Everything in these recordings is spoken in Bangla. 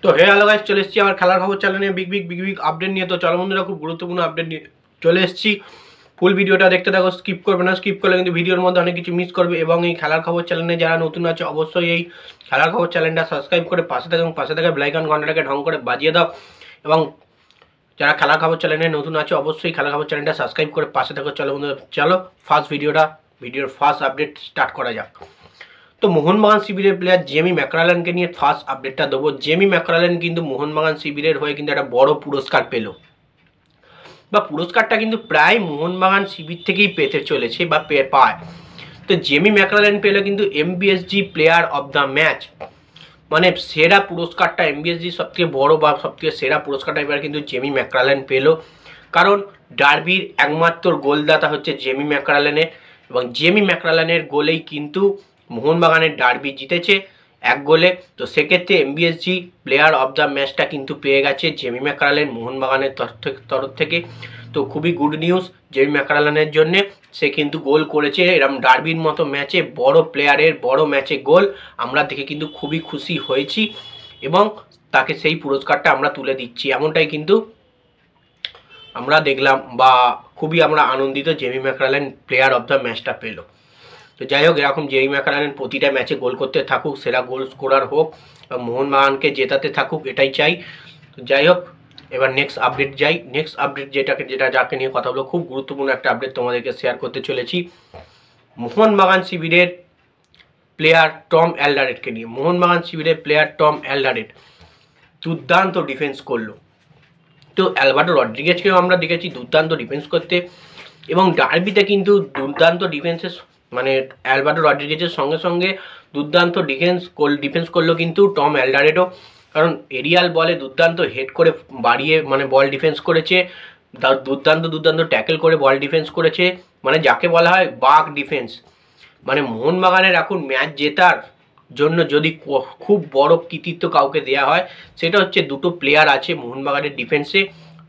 তো হ্যালো গাইস, চলে এসেছি আমার খেলার খবর চ্যানেলে বিগ আপডেট নিয়ে। তো চলো বন্ধুরা, খুব গুরুত্বপূর্ণ আপডেট নিয়ে চলে এসেছি। ফুল ভিডিওটা দেখতে থাকো, স্কিপ করবে না। স্কিপ করলে কিন্তু ভিডিওর মধ্যে অনেক কিছু মিস করবে। এবং এই খেলার খবর চ্যানেলে যারা নতুন আছে অবশ্যই এই খেলার খবর চ্যানেলটা সাবস্ক্রাইব করে পাশে থাকো এবং পাশে থাকা বেল আইকন ঘন্টাটাকে ঢং করে বাজিয়ে দাও। এবং যারা খেলার খবর চ্যানেলে নতুন আছে অবশ্যই খেলার খবর চ্যানেলটা সাবস্ক্রাইব করে পাশে থাকো। চলো বন্ধুরা, চলো ভিডিওর ফার্স্ট আপডেট স্টার্ট করা যাক। তো মোহনবাগান শিবিরের প্লেয়ার জেমি ম্যাকরালেনকে নিয়ে ফার্স্ট আপডেটটা দেবো। জেমি ম্যাকরালেন কিন্তু মোহনবাগান শিবিরের হয়ে কিন্তু একটা বড় পুরস্কার পেল, বা পুরস্কারটা কিন্তু প্রায় মোহনবাগান শিবির থেকেই পেতে চলেছে বা পায়। তো জেমি ম্যাকরালেন পেল কিন্তু MBSG player of the match, মানে সেরা পুরস্কারটা। এমবিএসজি সবথেকে বড় বা সবথেকে সেরা পুরস্কারটা এবার কিন্তু জেমি ম্যাকরালেন পেল, কারণ ডার্বির একমাত্র গোলদাতা হচ্ছে জেমি ম্যাকরালেনের। এবং জেমি ম্যাকরালেনের গোলেই কিন্তু মোহনবাগানের ডার্বি জিতেছে 1 গোলে। তো সেক্ষেত্রে এমবিএসজি প্লেয়ার অফ দ্য ম্যাচটা কিন্তু পেয়ে গেছে জেমি ম্যাকরালেন মোহনবাগানের তরফ থেকে। তো খুবই গুড নিউজ জেমি ম্যাকরালেনের জন্য। সে কিন্তু গোল করেছে এরকম ডার্বির মতো ম্যাচে, বড় প্লেয়ারের বড় ম্যাচে গোল। আমরা দেখে কিন্তু খুবই খুশি হয়েছি এবং তাকে সেই পুরস্কারটা আমরা তুলে দিচ্ছি, এমনটাই কিন্তু আমরা দেখলাম, বা খুবই আমরা আনন্দিত জেমি ম্যাকরালেন প্লেয়ার অফ দ্য ম্যাচটা পেল। তো যাই হোক, এরকম জেমি ম্যাকরালেন প্রতিটা ম্যাচে গোল করতে থাকুক, সেরা গোল স্কোরার হোক এবং মোহনবাগানকে জেতাতে থাকুক, এটাই চাই। তো যাই হোক, এবার নেক্সট আপডেট যাই। নেক্সট আপডেট যাকে নিয়ে কথা বলবো, খুব গুরুত্বপূর্ণ একটা আপডেট তোমাদেরকে শেয়ার করতে চলেছি মোহনবাগান শিবিরের প্লেয়ার টম অ্যালডারেটকে নিয়ে। মোহনবাগান শিবিরের প্লেয়ার টম অ্যালডারেট দুর্দান্ত ডিফেন্স করলো। তো অ্যালবার্টো রড্রিগেজকেও আমরা দেখেছি দুর্দান্ত ডিফেন্স করতে, এবং ডার্বিতে কিন্তু দুর্দান্ত ডিফেন্সের মানে অ্যালবার্টো রড্রিগেজের সঙ্গে সঙ্গে দুর্দান্ত ডিফেন্স করলো কিন্তু টম অ্যালডারেটও, কারণ এরিয়াল বলে দুর্দান্ত হেড করে বাড়িয়ে মানে বল ডিফেন্স করেছে, দুর্দান্ত ট্যাকেল করে বল ডিফেন্স করেছে, মানে যাকে বলা হয় বাগ ডিফেন্স। মানে মোহনবাগানের এখন ম্যাচ জেতার জন্য যদি খুব বড় কৃতিত্ব কাউকে দেওয়া হয়, সেটা হচ্ছে দুটো প্লেয়ার আছে মোহনবাগানের ডিফেন্সে,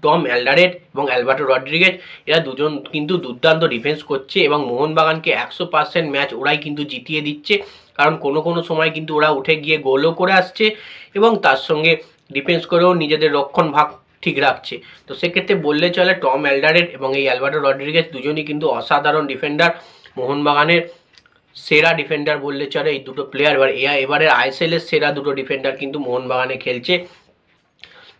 টম অ্যালডারেট এবং অ্যালবার্টো রড্রিগেজ। এরা দুজন কিন্তু দুর্দান্ত ডিফেন্স করছে এবং মোহনবাগানকে 100% ম্যাচ ওরাই কিন্তু জিতিয়ে দিচ্ছে, কারণ কোনো সময় কিন্তু ওরা উঠে গিয়ে গোলও করে আসছে এবং তার সঙ্গে ডিফেন্স করেও নিজেদের রক্ষণ ভাগ ঠিক রাখছে। তো সেক্ষেত্রে বললে চলে টম অ্যালডারেট এবং এই অ্যালবার্টো রড্রিগেজ দুজনই কিন্তু অসাধারণ ডিফেন্ডার, মোহনবাগানের সেরা ডিফেন্ডার বললে চলে এই দুটো প্লেয়ার। এবারের আইএসএলের সেরা দুটো ডিফেন্ডার কিন্তু মোহনবাগানে খেলছে।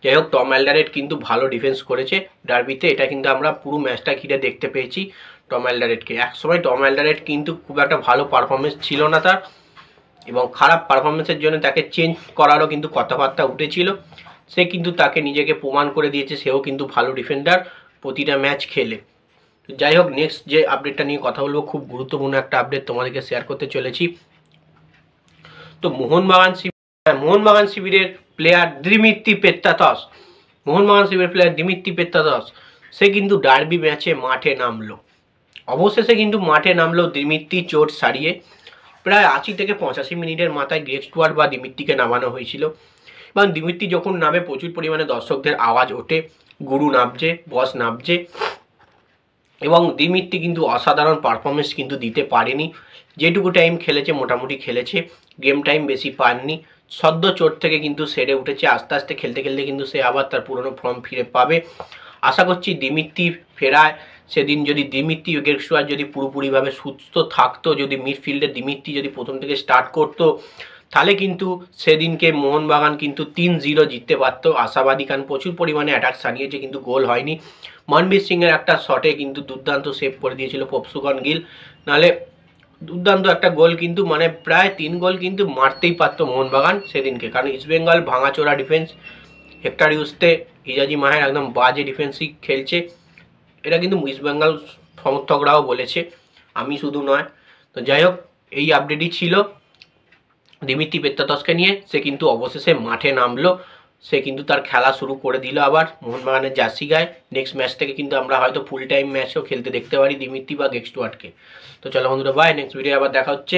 যাই হোক, টম অ্যালডারেট কিন্তু ভালো ডিফেন্স করেছে ডার্বিতে, এটা কিন্তু আমরা পুরো ম্যাচটা ঘিরে দেখতে পেয়েছি টম অ্যালডারেটকে। একসময় টম অ্যালডারেট কিন্তু খুব একটা ভালো পারফরমেন্স ছিল না তার, এবং খারাপ পারফরমেন্সের জন্য তাকে চেঞ্জ করারও কিন্তু কথাবার্তা উঠেছিল। সে কিন্তু তাকে নিজেকে প্রমাণ করে দিয়েছে, সেও কিন্তু ভালো ডিফেন্ডার প্রতিটা ম্যাচ খেলে। যাই হোক, নেক্সট যে আপডেটটা নিয়ে কথা বলবো, খুব গুরুত্বপূর্ণ একটা আপডেট তোমাদেরকে শেয়ার করতে চলেছি। তো মোহনবাগান শিবিরের প্লেয়ার দিমিত্রি পেত্রাতস সে কিন্তু ডার্বি ম্যাচে মাঠে নামলো। অবশেষে কিন্তু মাঠে নামলো দিমিত্রি, চোট সারিয়ে। প্রায় 80 থেকে 85 মিনিটের মাথায় গ্রেগ স্টুয়ার্ট বা দিমিত্রিকে নামানো হয়েছিল, এবং দিমিত্রি যখন নামে প্রচুর পরিমাণে দর্শকদের আওয়াজ ওঠে, গুরু নামছে, বস নামছে। এবং দিমিত্রি কিন্তু অসাধারণ পারফরমেন্স কিন্তু দিতে পারেনি, যেটুকু টাইম খেলেছে মোটামুটি খেলেছে, গেম টাইম বেশি পাননি। সদ্য চোট থেকে কিন্তু সেরে উঠেছে, আস্তে আস্তে খেলতে কিন্তু সে আবার তার পুরনো ফর্ম ফিরে পাবে। আশা করছি দিমিত্রি ফেরায় সেদিন যদি দিমিত্রি গ্রেগ স্টুয়ার্ট যদি পুরোপুরিভাবে সুস্থ থাকতো, যদি মিডফিল্ডে দিমিত্রি যদি প্রথম থেকে স্টার্ট করতো, তাহলে কিন্তু সেদিনকে মোহনবাগান কিন্তু 3-0 জিততে পারতো। আশাবাদী, কারণ প্রচুর পরিমাণে অ্যাটাক সানিয়েছে কিন্তু গোল হয়নি। মনবীর সিংয়ের একটা শটে কিন্তু দুর্দান্ত সেভ করে দিয়েছিল পপসুগন গিল, নাহলে দুর্দান্ত একটা গোল কিন্তু মানে প্রায় 3 গোল কিন্তু মারতেই পারতো মোহনবাগান সেদিনকে, কারণ ইস্টবেঙ্গল ভাঙাচোরা ডিফেন্স, হেক্টর ইউস্তে, হিজাজি মাহের একদম বাজে ডিফেন্সই খেলছে। এটা কিন্তু ইস্টবেঙ্গল সমর্থকরাও বলেছে, আমি শুধু নয়। তো যাই হোক, এই আপডেটই ছিল দিমিত্রি পেত্রাতসকে নিয়ে। সে কিন্তু অবশেষে মাঠে নামলো, সে কিন্তু তার খেলা শুরু করে দিল আবার মোহনবাগানের জার্সি গায়ে। নেক্সট ম্যাচ থেকে কিন্তু আমরা হয়তো ফুল টাইম ম্যাচও খেলতে দেখতে পারি দিমিত্রি বা গ্রেগ স্টুয়ার্টকে। তো চলো বন্ধুরা, বাই, নেক্সট ভিডিও আবার দেখা হচ্ছে।